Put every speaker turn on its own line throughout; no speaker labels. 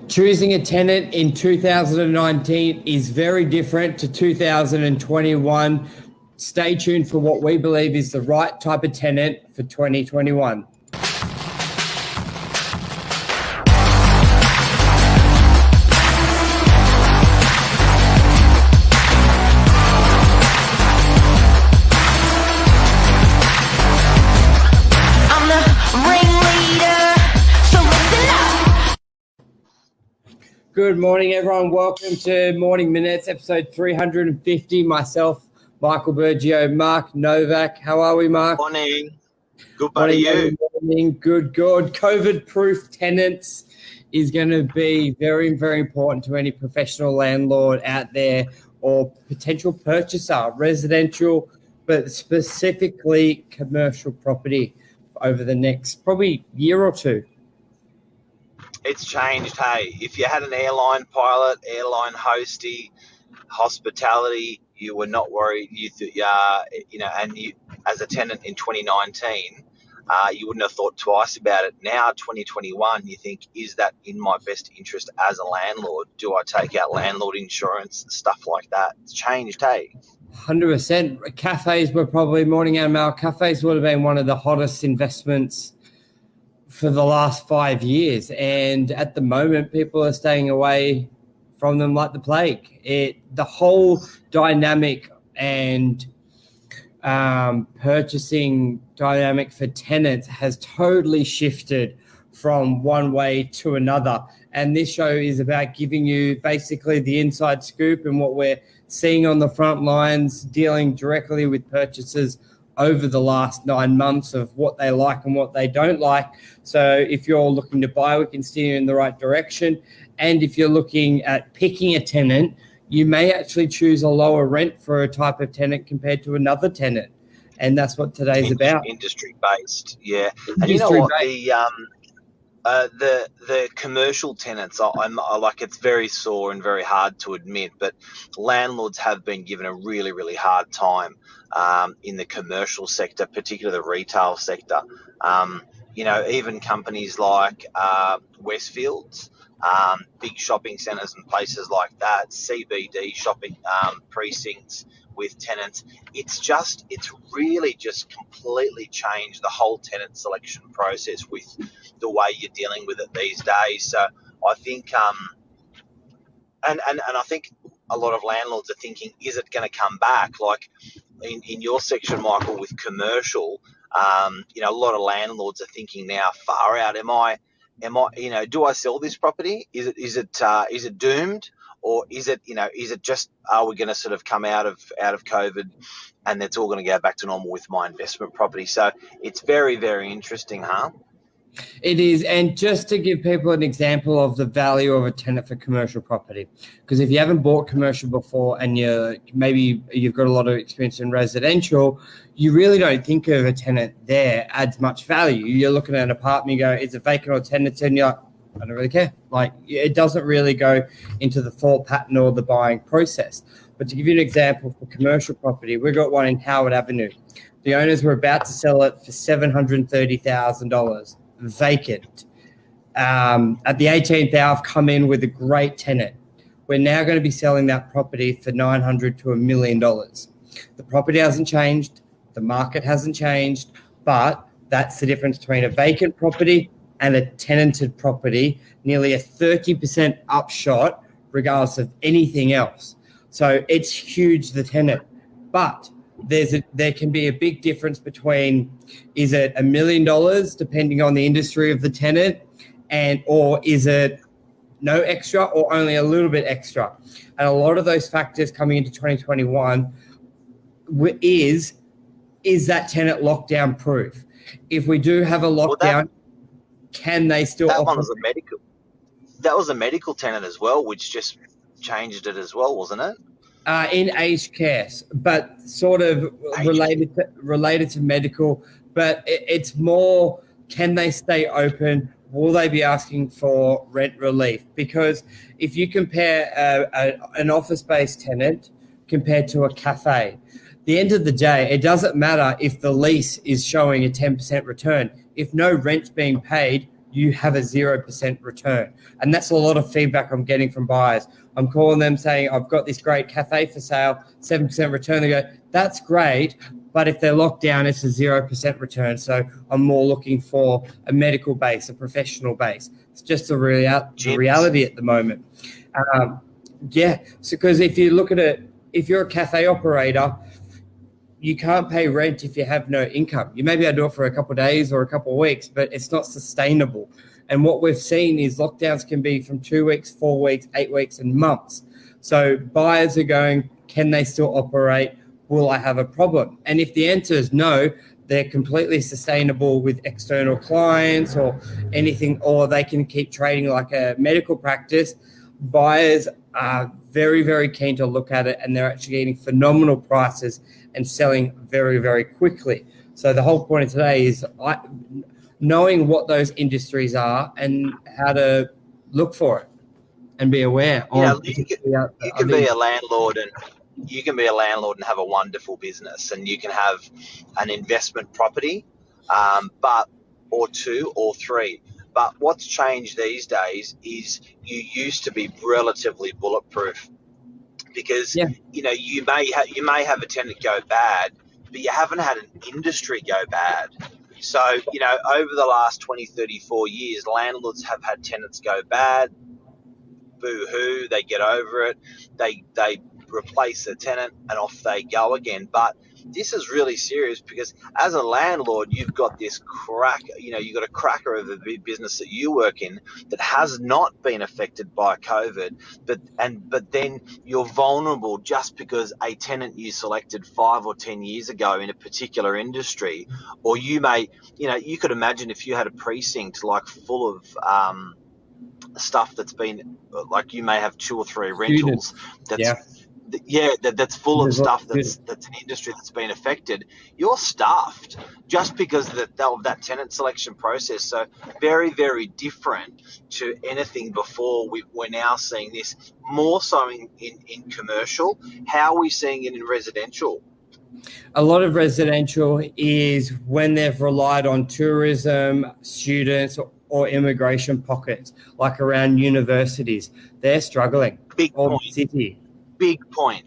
Choosing a tenant in 2019 is very different to 2021. Stay tuned for what we believe is the right type of tenant for 2021. Good morning, everyone. Welcome to Morning Minutes, episode 350. Myself, Michael Bergio, Mark Novak. How are we, Mark?
Morning. Good, buddy. You?
Morning. Good. COVID-proof tenants is going to be very, very important to any professional landlord out there or potential purchaser, residential, but specifically commercial property over the next probably year or two.
It's changed, hey. If you had an airline pilot, airline hostie, hospitality, you were not worried. And you, as a tenant in 2019, you wouldn't have thought twice about it. Now, 2021, you think, is that in my best interest as a landlord? Do I take out landlord insurance, stuff like that? It's changed, hey.
100%. Cafes were probably, morning animal cafes would have been one of the hottest investments for the last 5 years, and at the moment people are staying away from them like the plague. The whole dynamic and purchasing dynamic for tenants has totally shifted from one way to another, and this show is about giving you basically the inside scoop and what we're seeing on the front lines, dealing directly with purchasers over the last 9 months of what they like and what they don't like. So if you're looking to buy, we can steer you in the right direction. And if you're looking at picking a tenant, you may actually choose a lower rent for a type of tenant compared to another tenant. And that's what today's about.
Industry-based, yeah. And you know what? The commercial tenants, I like, it's very sore and very hard to admit, but landlords have been given a really, really hard time in the commercial sector, particularly the retail sector. Even companies like Westfields, big shopping centres and places like that, CBD shopping precincts with tenants, it's really just completely changed the whole tenant selection process with the way you're dealing with it these days. So I think, and I think a lot of landlords are thinking, is it going to come back? Like in your section, Michael, with commercial, a lot of landlords are thinking now, far out, am I, do I sell this property? Is it doomed? Or is it just, are we going to sort of come out of COVID and it's all going to go back to normal with my investment property? So it's very, very interesting, huh?
It is. And just to give people an example of the value of a tenant for commercial property, because if you haven't bought commercial before and maybe you've got a lot of experience in residential, you really don't think of a tenant there adds much value. You're looking at an apartment, you go, is it vacant or tenant? And you're like, I don't really care. Like, it doesn't really go into the thought pattern or the buying process. But to give you an example for commercial property, we've got one in Howard Avenue. The owners were about to sell it for $730,000 vacant. At the 18th hour, I've come in with a great tenant. We're now going to be selling that property for $900,000 to $1 million. The property hasn't changed. The market hasn't changed. But that's the difference between a vacant property and a tenanted property, nearly a 30% upshot regardless of anything else. So it's huge, the tenant. But there can be a big difference between, is it $1 million depending on the industry of the tenant, or is it no extra or only a little bit extra? And a lot of those factors coming into 2021 is that tenant lockdown proof? If we do have a lockdown, can they still
that
operate?
One was a medical. That was a medical tenant as well, which just changed it as well, wasn't it?
In aged care, but sort of related to medical. But it's more, can they stay open? Will they be asking for rent relief? Because if you compare an office-based tenant compared to a cafe, the end of the day, it doesn't matter if the lease is showing a 10% return. If no rent's being paid, you have a 0% return. And that's a lot of feedback I'm getting from buyers. I'm calling them saying, I've got this great cafe for sale, 7% return. They go, that's great, but if they're locked down, it's a 0% return. So I'm more looking for a medical base, a professional base. It's just the reality at the moment. So because if you look at it, if you're a cafe operator, you can't pay rent if you have no income. You may be able to do it for a couple of days or a couple of weeks, but it's not sustainable. And what we've seen is lockdowns can be from 2 weeks, 4 weeks, 8 weeks, and months. So buyers are going, can they still operate? Will I have a problem? And if the answer is no, they're completely sustainable with external clients or anything, or they can keep trading like a medical practice. Buyers are very, very keen to look at it, and they're actually getting phenomenal prices and selling very, very quickly. So the whole point of today is knowing what those industries are and how to look for it and be aware.
You can be a landlord and have a wonderful business, and you can have an investment property, or two or three. But what's changed these days is you used to be relatively bulletproof, because you may have a tenant go bad, but you haven't had an industry go bad. So over the last 20, 34 years, landlords have had tenants go bad. Boo-hoo, they get over it, they replace the tenant, and off they go again. But this is really serious, because as a landlord, you've got this you've got a cracker of a business that you work in that has not been affected by COVID, but then you're vulnerable just because a tenant you selected 5 or 10 years ago in a particular industry, or you could imagine if you had a precinct like full of stuff that's been, like, you may have 2 or 3 rentals that's full of stuff that's an industry that's been affected. You're stuffed just because of that tenant selection process. So very, very different to anything before. We're now seeing this more so in commercial. How are we seeing it in residential?
A lot of residential is when they've relied on tourism, students, or immigration pockets, like around universities. They're struggling.
Big point.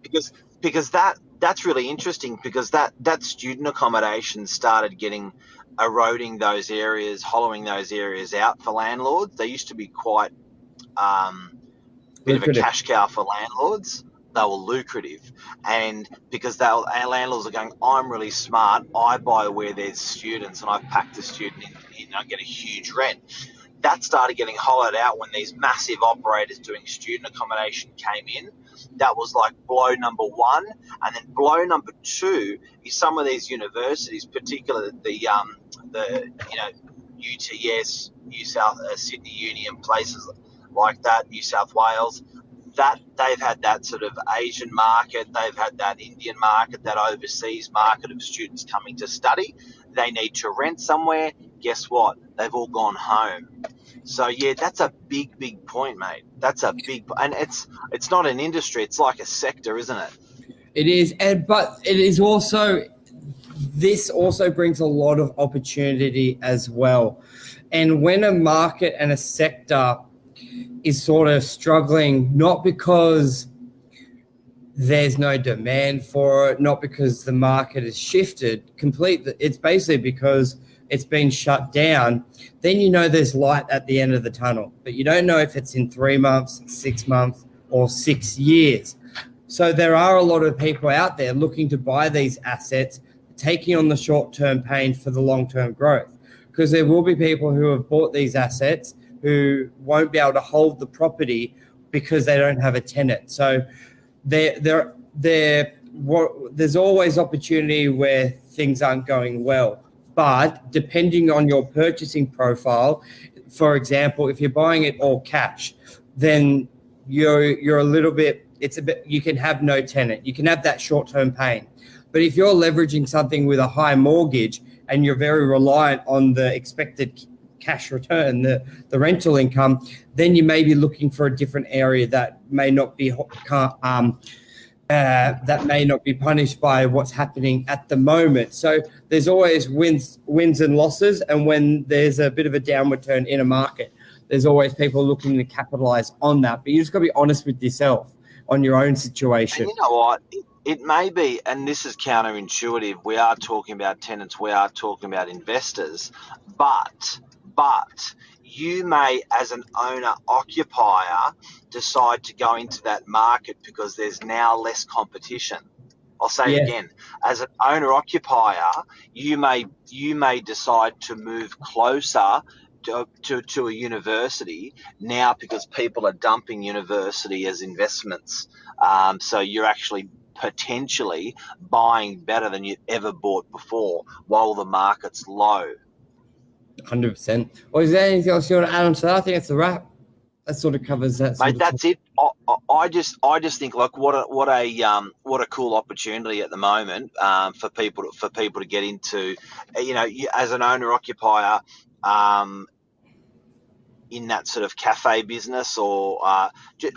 Because that's really interesting, because that student accommodation started eroding those areas, hollowing those areas out for landlords. They used to be quite bit of a cash cow for landlords. They were lucrative, and because our landlords are going, I'm really smart, I buy where there's students, and I pack the student in, I get a huge rent. That started getting hollowed out when these massive operators doing student accommodation came in. That was like blow number one. And then blow number two is some of these universities, particularly the UTS, Sydney Uni, and places like that, New South Wales, that they've had that sort of Asian market, they've had that Indian market, that overseas market of students coming to study. They need to rent somewhere. Guess what? They've all gone home. So that's a big, big point, mate. That's a big, and it's not an industry. It's like a sector, isn't it?
It is, but it is also. This also brings a lot of opportunity as well. And when a market and a sector is sort of struggling, not because there's no demand for it, not because the market has shifted completely, it's basically because it's been shut down, then there's light at the end of the tunnel. But you don't know if it's in 3 months, 6 months, or 6 years. So there are a lot of people out there looking to buy these assets, taking on the short-term pain for the long-term growth. Because there will be people who have bought these assets who won't be able to hold the property because they don't have a tenant. So there's always opportunity where things aren't going well. But depending on your purchasing profile, for example, if you're buying it all cash, then you're a little bit, you can have no tenant. You can have that short-term pain. But if you're leveraging something with a high mortgage and you're very reliant on the expected cash return, the rental income, then you may be looking for a different area that may not be that may not be punished by what's happening at the moment. So there's always wins and losses, and when there's a bit of a downward turn in a market, there's always people looking to capitalize on that. But you just got to be honest with yourself on your own situation.
And you know what? It may be, and this is counterintuitive. We are talking about tenants, we are talking about investors, but you may, as an owner occupier, decide to go into that market because there's now less competition. I'll say it again. As an owner occupier, you may decide to move closer to a university now because people are dumping university as investments. So you're actually potentially buying better than you've ever bought before while the market's low.
100%. Or is there anything else you want to add on to that? I think it's a wrap. That sort of covers that.
Mate, that's it. I just think like what a cool opportunity at the moment for people to get into. You know, as an owner occupier, in that sort of cafe business, or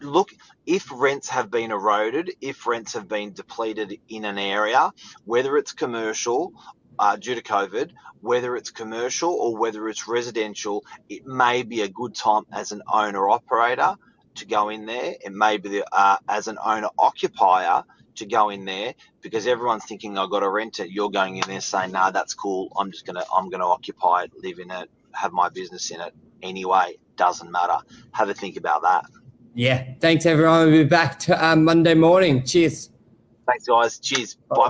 look, if rents have been eroded, if rents have been depleted in an area, whether it's commercial due to COVID, whether it's commercial or whether it's residential, it may be a good time as an owner operator to go in there. It may be as an owner occupier to go in there, because everyone's thinking I've got to rent it. You're going in there saying, nah, that's cool. I'm gonna occupy it, live in it, have my business in it anyway. Doesn't matter. Have a think about that.
Yeah. Thanks, everyone. We'll be back to Monday morning. Cheers.
Thanks, guys. Cheers. Bye.